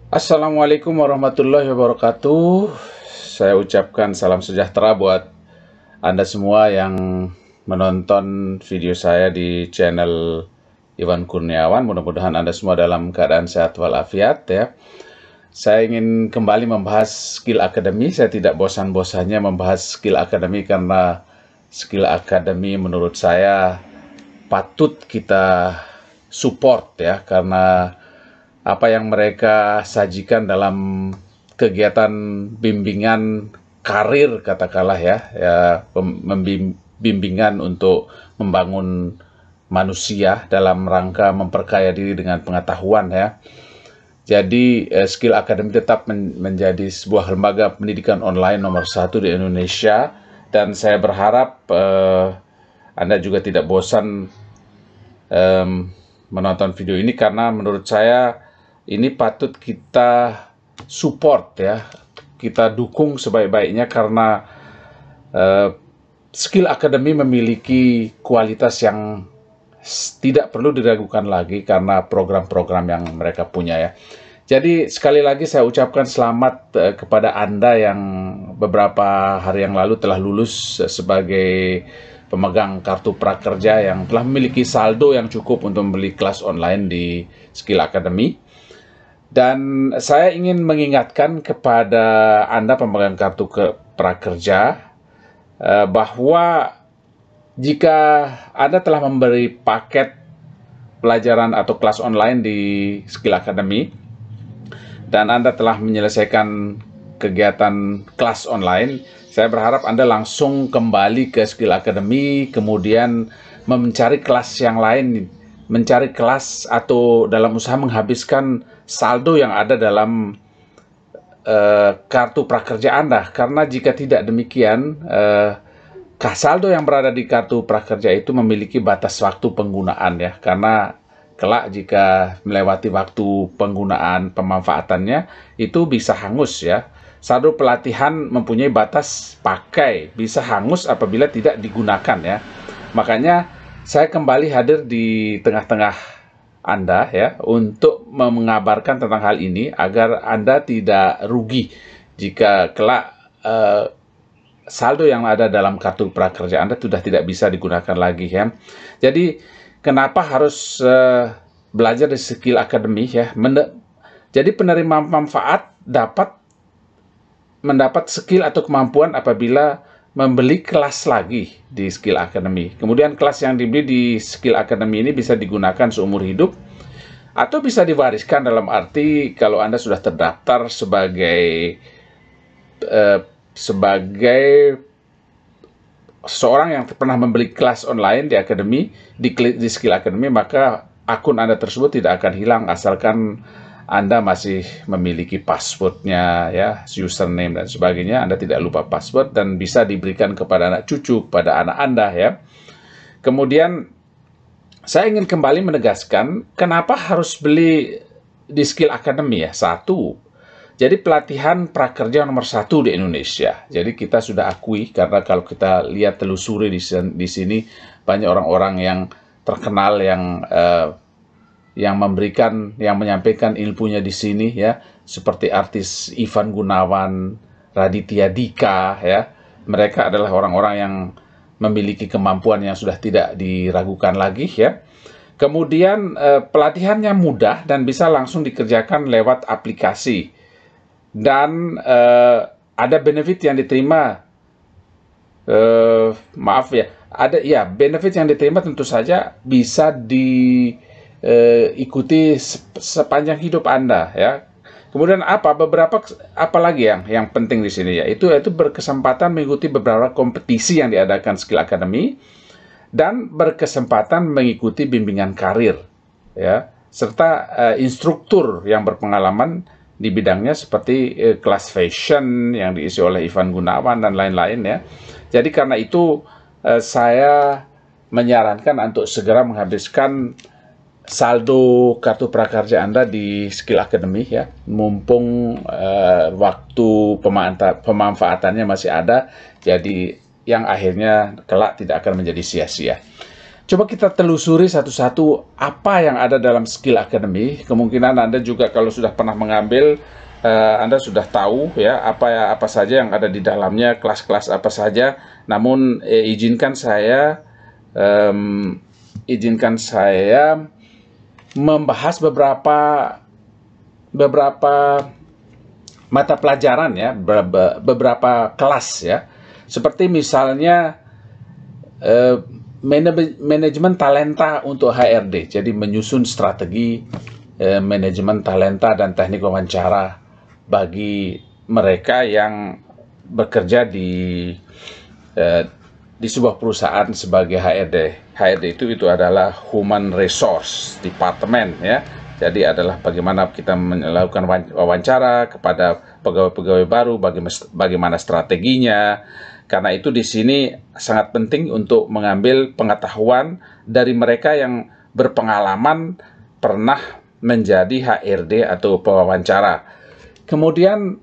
Assalamualaikum warahmatullahi wabarakatuh. Saya ucapkan salam sejahtera buat Anda semua yang menonton video saya di channel Iwan Kurniawan. Mudah-mudahan Anda semua dalam keadaan sehat walafiat ya. Saya ingin kembali membahas skill akademi. Saya tidak bosan-bosannya membahas skill akademi karena skill akademi menurut saya patut kita support ya, karena apa yang mereka sajikan dalam kegiatan bimbingan karir katakanlah bimbingan untuk membangun manusia dalam rangka memperkaya diri dengan pengetahuan ya. Jadi skill akademi tetap menjadi sebuah lembaga pendidikan online nomor 1 di Indonesia, dan saya berharap Anda juga tidak bosan menonton video ini, karena menurut saya ini patut kita support ya, kita dukung sebaik-baiknya, karena skill akademi memiliki kualitas yang tidak perlu diragukan lagi karena program-program yang mereka punya ya. Jadi sekali lagi saya ucapkan selamat kepada Anda yang beberapa hari yang lalu telah lulus sebagai pemegang kartu prakerja yang telah memiliki saldo yang cukup untuk membeli kelas online di Skill Academy. Dan saya ingin mengingatkan kepada Anda pemegang kartu prakerja bahwa jika Anda telah memberi paket pelajaran atau kelas online di Skill Academy dan Anda telah menyelesaikan kegiatan kelas online, saya berharap Anda langsung kembali ke Skill Academy, kemudian mencari kelas yang lain, mencari kelas atau dalam usaha menghabiskan saldo yang ada dalam kartu prakerja Anda. Karena jika tidak demikian, saldo yang berada di kartu prakerja itu memiliki batas waktu penggunaan ya, karena kelak jika melewati waktu penggunaan pemanfaatannya itu bisa hangus ya. Saldo pelatihan mempunyai batas pakai, bisa hangus apabila tidak digunakan ya. Makanya saya kembali hadir di tengah-tengah Anda ya, untuk mengabarkan tentang hal ini agar Anda tidak rugi jika kelak saldo yang ada dalam kartu prakerja Anda sudah tidak bisa digunakan lagi ya. Jadi kenapa harus belajar di Skill Academy ya? Jadi penerima manfaat dapat mendapat skill atau kemampuan apabila membeli kelas lagi di Skill Academy. Kemudian kelas yang dibeli di Skill Academy ini bisa digunakan seumur hidup atau bisa diwariskan, dalam arti kalau Anda sudah terdaftar sebagai seorang yang pernah membeli kelas online di Academy, di Skill Academy, maka akun Anda tersebut tidak akan hilang asalkan Anda masih memiliki passwordnya ya, username dan sebagainya. Anda tidak lupa password dan bisa diberikan kepada anak cucu, kepada anak Anda ya. Kemudian saya ingin kembali menegaskan kenapa harus beli di Skill Academy ya. Satu, jadi pelatihan prakerja nomor 1 di Indonesia. Jadi kita sudah akui, karena kalau kita lihat telusuri di sini banyak orang-orang yang terkenal yang menyampaikan ilmunya di sini ya, seperti artis Ivan Gunawan, Raditya Dika ya. Mereka adalah orang-orang yang memiliki kemampuan yang sudah tidak diragukan lagi ya. Kemudian pelatihannya mudah dan bisa langsung dikerjakan lewat aplikasi. Dan ada benefit yang diterima, benefit yang diterima tentu saja bisa diikuti sepanjang hidup Anda ya. Kemudian apa lagi yang penting di sini ya, yaitu berkesempatan mengikuti beberapa kompetisi yang diadakan Skill Academy dan berkesempatan mengikuti bimbingan karir ya, serta instruktur yang berpengalaman di bidangnya seperti kelas fashion yang diisi oleh Ivan Gunawan dan lain-lain ya. Jadi karena itu saya menyarankan untuk segera menghabiskan saldo kartu prakerja Anda di Skill Academy ya, mumpung waktu pemanfaatannya masih ada, jadi yang akhirnya kelak tidak akan menjadi sia-sia. Coba kita telusuri satu-satu apa yang ada dalam Skill Academy. Kemungkinan Anda juga kalau sudah pernah mengambil, Anda sudah tahu ya apa saja yang ada di dalamnya, kelas-kelas apa saja. Namun izinkan saya membahas beberapa mata pelajaran ya, beberapa kelas ya. Seperti misalnya manajemen talenta untuk HRD. Jadi menyusun strategi manajemen talenta dan teknik wawancara bagi mereka yang bekerja di sebuah perusahaan sebagai HRD. HRD itu adalah Human Resource Department ya. Jadi adalah bagaimana kita melakukan wawancara kepada pegawai-pegawai baru, bagaimana strateginya. Karena itu di sini sangat penting untuk mengambil pengetahuan dari mereka yang berpengalaman pernah menjadi HRD atau pewawancara. Kemudian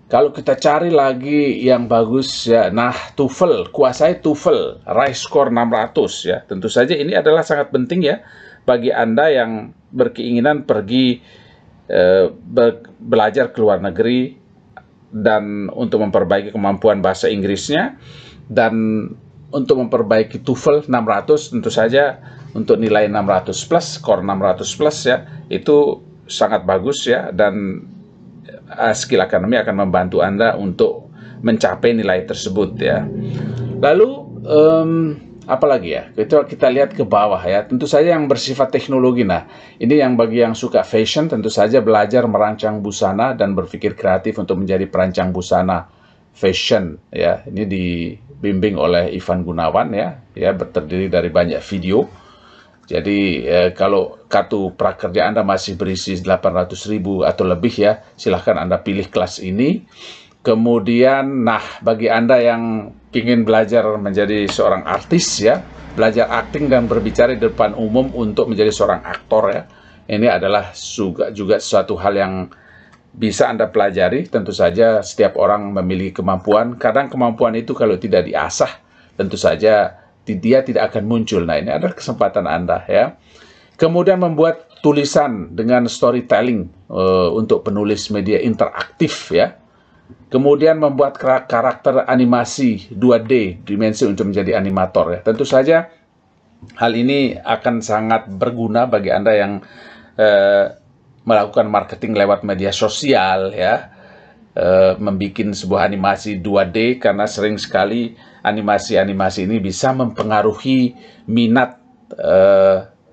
kalau kita cari lagi yang bagus ya, nah TOEFL, kuasai TOEFL, raih skor 600 ya. Tentu saja ini adalah sangat penting ya bagi Anda yang berkeinginan pergi belajar ke luar negeri dan untuk memperbaiki kemampuan bahasa Inggrisnya dan untuk memperbaiki TOEFL 600 tentu saja untuk nilai 600 plus, skor 600 plus ya, itu sangat bagus ya, dan Skill Academy akan membantu Anda untuk mencapai nilai tersebut ya. Lalu apalagi ya, kita lihat ke bawah ya, tentu saja yang bersifat teknologi. Nah ini yang bagi yang suka fashion, tentu saja belajar merancang busana dan berpikir kreatif untuk menjadi perancang busana fashion ya. Ini dibimbing oleh Ivan Gunawan ya, terdiri dari banyak video. Jadi kalau kartu prakerja Anda masih berisi 800.000 atau lebih ya, silahkan Anda pilih kelas ini. Kemudian, nah bagi Anda yang ingin belajar menjadi seorang artis ya, belajar akting dan berbicara di depan umum untuk menjadi seorang aktor ya, ini adalah juga suatu hal yang bisa Anda pelajari. Tentu saja setiap orang memiliki kemampuan. Kadang kemampuan itu kalau tidak diasah, tentu saja dia tidak akan muncul. Nah ini adalah kesempatan Anda ya. Kemudian membuat tulisan dengan storytelling untuk penulis media interaktif ya. Kemudian membuat karakter animasi 2D dimensi untuk menjadi animator ya. Tentu saja hal ini akan sangat berguna bagi Anda yang melakukan marketing lewat media sosial ya. Membuat sebuah animasi 2D, karena sering sekali animasi-animasi ini bisa mempengaruhi minat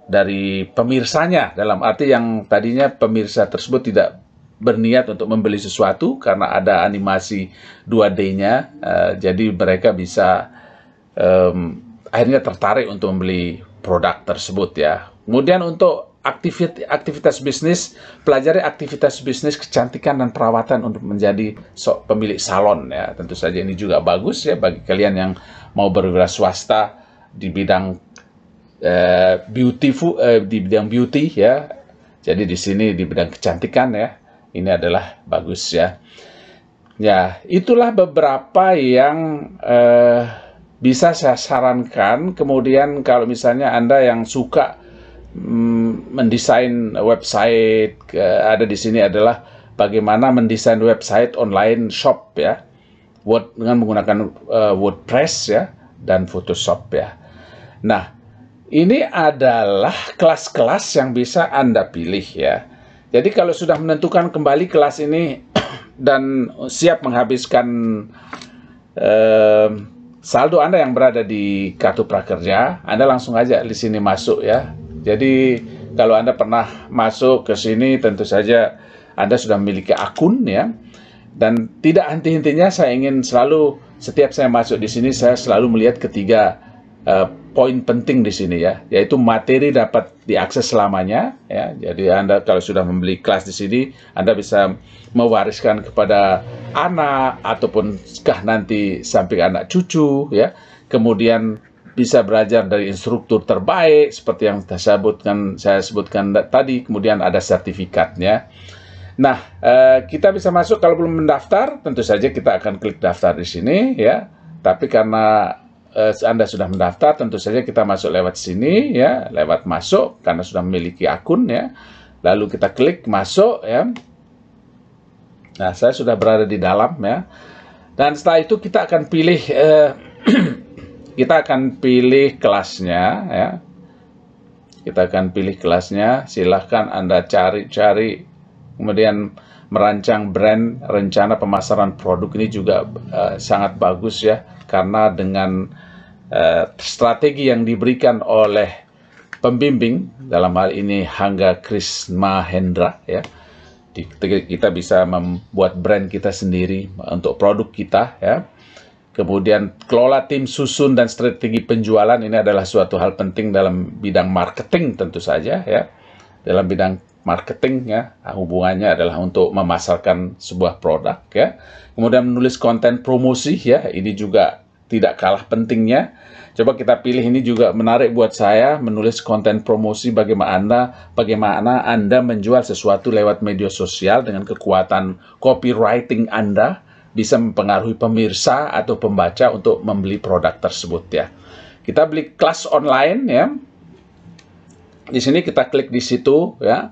dari pemirsanya, dalam arti yang tadinya pemirsa tersebut tidak berniat untuk membeli sesuatu karena ada animasi 2D-nya, jadi mereka bisa akhirnya tertarik untuk membeli produk tersebut ya. Kemudian untuk aktivitas bisnis, pelajari aktivitas bisnis kecantikan dan perawatan untuk menjadi pemilik salon ya. Tentu saja ini juga bagus ya bagi kalian yang mau berwira swasta di bidang di bidang beauty ya. Jadi di sini di bidang kecantikan ya, ini adalah bagus ya. Ya, itulah beberapa yang bisa saya sarankan. Kemudian kalau misalnya Anda yang suka mendesain website, ada di sini adalah bagaimana mendesain website online shop ya, dengan menggunakan WordPress ya dan Photoshop ya. Nah, ini adalah kelas-kelas yang bisa Anda pilih ya. Jadi kalau sudah menentukan kembali kelas ini dan siap menghabiskan saldo Anda yang berada di kartu prakerja, Anda langsung aja di sini masuk ya. Jadi kalau Anda pernah masuk ke sini, tentu saja Anda sudah memiliki akun ya. Dan tidak henti-hentinya saya ingin selalu, setiap saya masuk di sini, saya selalu melihat ketiga poin penting di sini ya, yaitu materi dapat diakses selamanya ya. Jadi Anda kalau sudah membeli kelas di sini, Anda bisa mewariskan kepada anak ataupun nanti sampai anak cucu ya. Kemudian bisa belajar dari instruktur terbaik seperti yang saya sebutkan tadi. Kemudian ada sertifikatnya. Nah, kita bisa masuk. Kalau belum mendaftar, tentu saja kita akan klik daftar di sini ya. Tapi karena Anda sudah mendaftar, tentu saja kita masuk lewat sini ya, lewat masuk karena sudah memiliki akun ya. Lalu kita klik masuk ya. Nah, saya sudah berada di dalam ya. Dan setelah itu kita akan pilih kelasnya ya. Kita akan pilih kelasnya. Silahkan Anda cari-cari, kemudian merancang brand, rencana pemasaran produk ini juga sangat bagus ya, karena dengan strategi yang diberikan oleh pembimbing, dalam hal ini Hangga Krismahendra ya, kita bisa membuat brand kita sendiri untuk produk kita ya. Kemudian kelola tim susun dan strategi penjualan, ini adalah suatu hal penting dalam bidang marketing tentu saja ya. Dalam bidang marketing ya, hubungannya adalah untuk memasarkan sebuah produk ya. Kemudian menulis konten promosi ya, ini juga tidak kalah pentingnya. Coba kita pilih, ini juga menarik buat saya, menulis konten promosi bagaimana Anda menjual sesuatu lewat media sosial dengan kekuatan copywriting Anda bisa mempengaruhi pemirsa atau pembaca untuk membeli produk tersebut ya. Kita beli kelas online ya. Di sini kita klik di situ ya.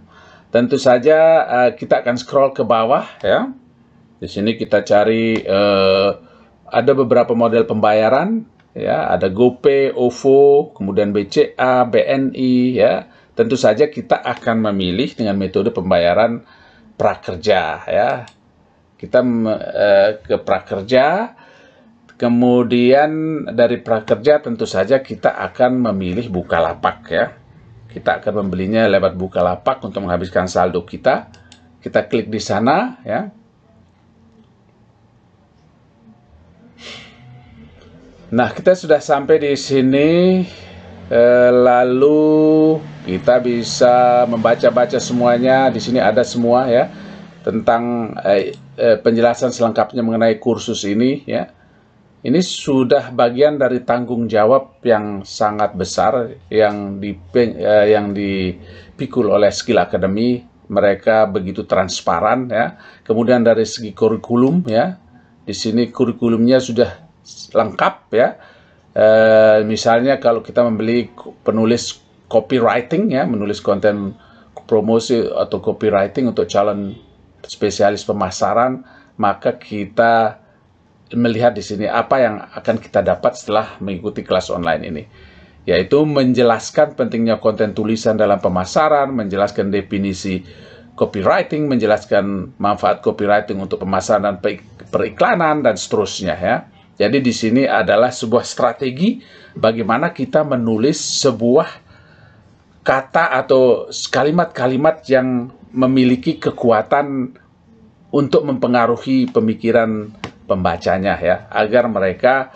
Tentu saja kita akan scroll ke bawah ya. Di sini kita cari ada beberapa model pembayaran ya, ada GoPay, OVO, kemudian BCA, BNI ya. Tentu saja kita akan memilih dengan metode pembayaran prakerja ya. Kita ke prakerja, kemudian dari prakerja tentu saja kita akan memilih Bukalapak ya. Kita akan membelinya lewat Bukalapak untuk menghabiskan saldo kita. Kita klik di sana ya. Nah, kita sudah sampai di sini, lalu kita bisa membaca-baca semuanya. Di sini ada semua ya, tentang penjelasan selengkapnya mengenai kursus ini ya. Ini sudah bagian dari tanggung jawab yang sangat besar yang dipikul oleh Skill Academy. Mereka begitu transparan ya. Kemudian dari segi kurikulum ya, di sini kurikulumnya sudah lengkap ya. Misalnya kalau kita membeli penulis copywriting ya, menulis konten promosi atau copywriting untuk calon spesialis pemasaran, maka kita melihat di sini apa yang akan kita dapat setelah mengikuti kelas online ini, yaitu menjelaskan pentingnya konten tulisan dalam pemasaran, menjelaskan definisi copywriting, menjelaskan manfaat copywriting untuk pemasaran dan periklanan dan seterusnya ya. Jadi di sini adalah sebuah strategi bagaimana kita menulis sebuah kata atau kalimat-kalimat yang memiliki kekuatan untuk mempengaruhi pemikiran pembacanya ya, agar mereka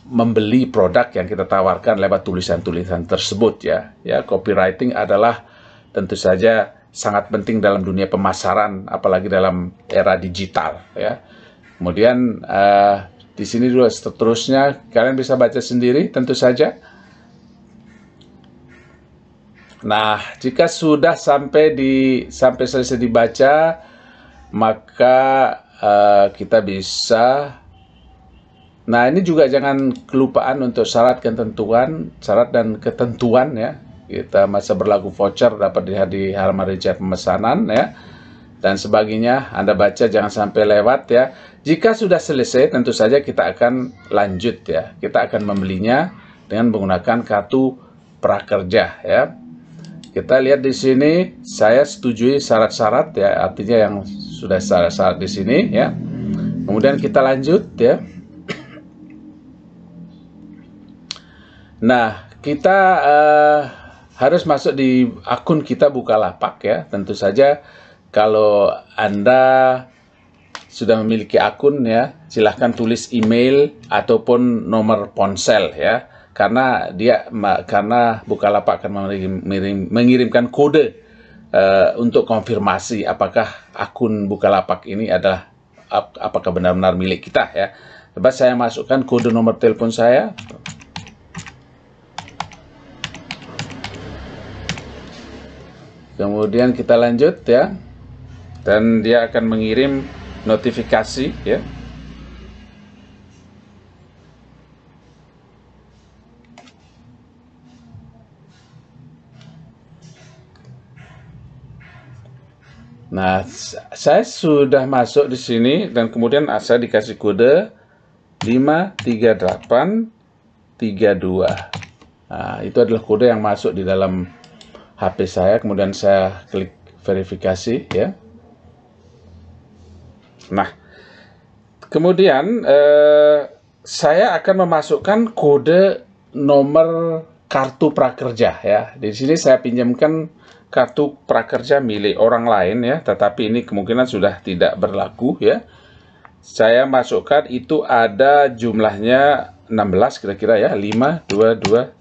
membeli produk yang kita tawarkan lewat tulisan-tulisan tersebut ya. Ya, copywriting adalah tentu saja sangat penting dalam dunia pemasaran, apalagi dalam era digital ya. Kemudian di sini juga seterusnya kalian bisa baca sendiri tentu saja. Nah, jika sudah sampai selesai dibaca, maka kita bisa. Nah, ini juga jangan kelupaan untuk syarat dan ketentuan ya. Kita masa berlaku voucher dapat dilihat di halaman rincian pemesanan ya, dan sebagainya. Anda baca, jangan sampai lewat ya. Jika sudah selesai, tentu saja kita akan lanjut ya. Kita akan membelinya dengan menggunakan kartu prakerja ya. Kita lihat di sini, saya setujui syarat-syarat ya, artinya yang sudah syarat-syarat di sini ya. Kemudian kita lanjut ya. Nah, kita harus masuk di akun kita Bukalapak ya. Tentu saja kalau Anda sudah memiliki akun ya, silahkan tulis email ataupun nomor ponsel ya. Karena Bukalapak akan mengirimkan kode untuk konfirmasi apakah akun Bukalapak ini apakah benar-benar milik kita ya. Coba saya masukkan kode nomor telepon saya. Kemudian kita lanjut ya, dan dia akan mengirim notifikasi ya. Nah, saya sudah masuk di sini dan kemudian saya dikasih kode 53832. Nah, itu adalah kode yang masuk di dalam HP saya. Kemudian saya klik verifikasi ya. Nah, kemudian saya akan memasukkan kode nomor kartu prakerja ya. Di sini saya pinjamkan kartu prakerja milik orang lain ya, tetapi ini kemungkinan sudah tidak berlaku ya. Saya masukkan itu ada jumlahnya 16 kira-kira ya, 5 2 2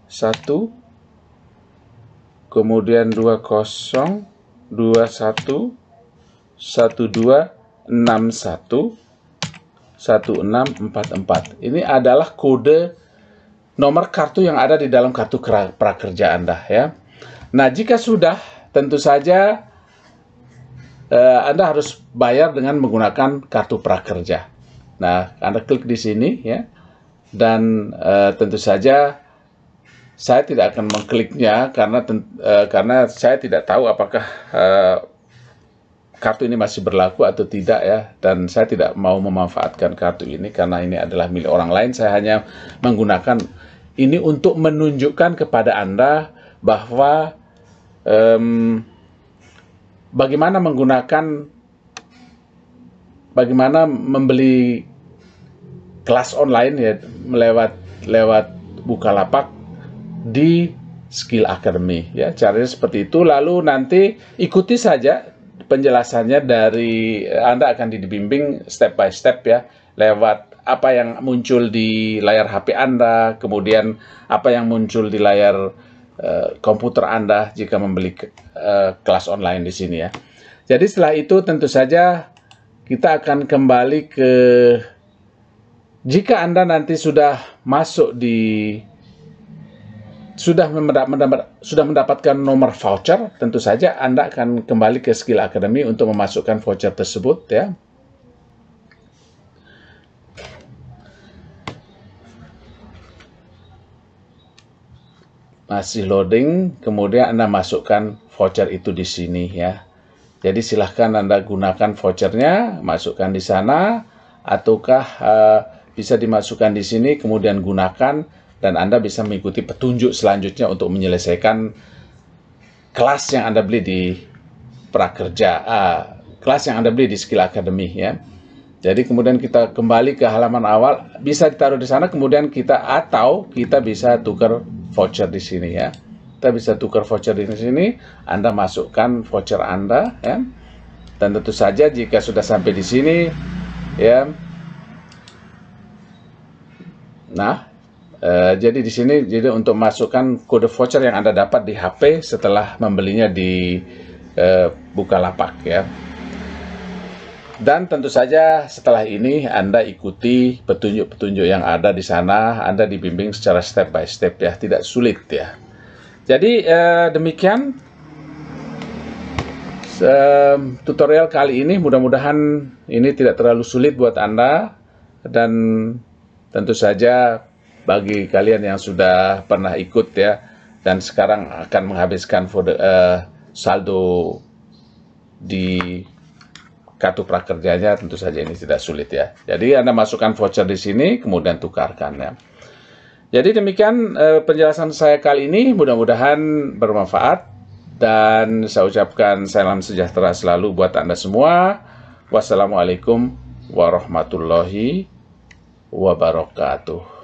1 kemudian 20 21 12 61 1644. Ini adalah kode nomor kartu yang ada di dalam kartu prakerja Anda ya. Nah, jika sudah, tentu saja Anda harus bayar dengan menggunakan kartu prakerja. Nah, Anda klik di sini ya. Dan tentu saja saya tidak akan mengkliknya karena saya tidak tahu apakah kartu ini masih berlaku atau tidak ya, dan saya tidak mau memanfaatkan kartu ini karena ini adalah milik orang lain. Saya hanya menggunakan ini untuk menunjukkan kepada Anda bahwa bagaimana membeli kelas online ya lewat Bukalapak di Skill Academy ya. Caranya seperti itu, lalu nanti ikuti saja penjelasannya dari Anda akan dibimbing step by step ya, lewat apa yang muncul di layar HP Anda, kemudian apa yang muncul di layar komputer Anda jika membeli kelas online di sini ya. Jadi setelah itu tentu saja kita akan kembali ke, jika Anda nanti sudah masuk sudah mendapatkan nomor voucher, tentu saja Anda akan kembali ke Skill Academy untuk memasukkan voucher tersebut ya. Masih loading, kemudian Anda masukkan voucher itu di sini ya. Jadi silahkan Anda gunakan vouchernya, masukkan di sana, ataukah bisa dimasukkan di sini, kemudian gunakan, dan Anda bisa mengikuti petunjuk selanjutnya untuk menyelesaikan kelas yang Anda beli di prakerja, kelas yang Anda beli di Skill Academy ya. Jadi kemudian kita kembali ke halaman awal, bisa ditaruh di sana, kemudian kita bisa tukar voucher di sini ya. Kita bisa tukar voucher di sini, Anda masukkan voucher Anda ya. Dan tentu saja jika sudah sampai di sini ya. Nah, jadi di sini untuk masukkan kode voucher yang Anda dapat di HP setelah membelinya di Bukalapak ya. Dan tentu saja setelah ini Anda ikuti petunjuk-petunjuk yang ada di sana, Anda dibimbing secara step by step ya, tidak sulit ya. Jadi demikian tutorial kali ini, mudah-mudahan ini tidak terlalu sulit buat Anda, dan tentu saja bagi kalian yang sudah pernah ikut ya, dan sekarang akan menghabiskan saldo di kartu prakerjanya, tentu saja ini tidak sulit ya. Jadi Anda masukkan voucher di sini, kemudian tukarkan ya. Jadi demikian penjelasan saya kali ini, mudah-mudahan bermanfaat, dan saya ucapkan salam sejahtera selalu buat Anda semua. Wassalamualaikum warahmatullahi wabarakatuh.